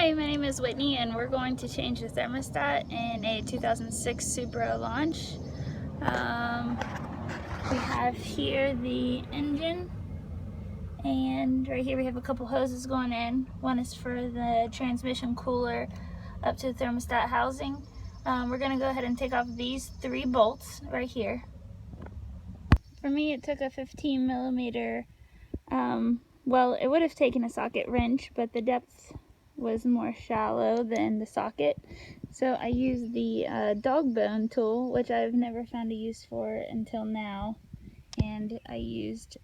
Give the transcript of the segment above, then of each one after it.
Hi, my name is Whitney and we're going to change the thermostat in a 2006 Supra Launch. We have here the engine, and right here we have a couple hoses going in. One is for the transmission cooler up to the thermostat housing. We're going to go ahead and take off these 3 bolts right here. For me it took a 15 millimeter, well, it would have taken a socket wrench, but the depth was more shallow than the socket, so I used the dog bone tool, which I've never found a use for until now, and I used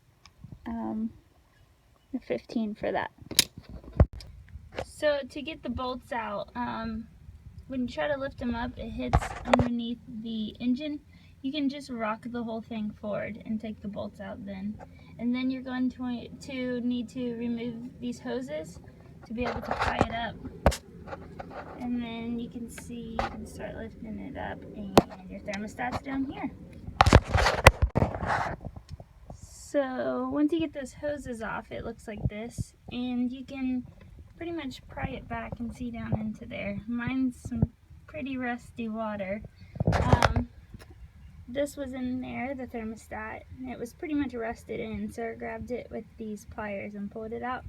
the 15 for that. So to get the bolts out, when you try to lift them up, it hits underneath the engine. You can just rock the whole thing forward and take the bolts out then. And then you're going to need to remove these hoses to be able to pry it up. And then you can see, you can start lifting it up and your thermostat's down here. So once you get those hoses off, it looks like this, and you can pretty much pry it back and see down into there. Mine's some pretty rusty water. This was in there, the thermostat, and it was pretty much rusted in, so I grabbed it with these pliers and pulled it out,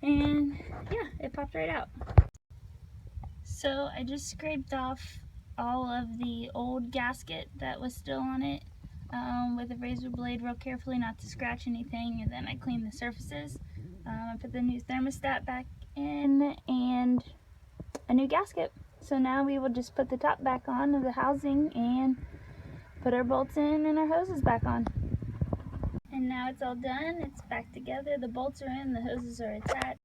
and yeah, it popped right out. So I just scraped off all of the old gasket that was still on it with a razor blade real carefully, not to scratch anything, and then I cleaned the surfaces. I put the new thermostat back in and a new gasket. So now we will just put the top back on of the housing and put our bolts in and our hoses back on. And now it's all done, it's back together, the bolts are in, the hoses are attached.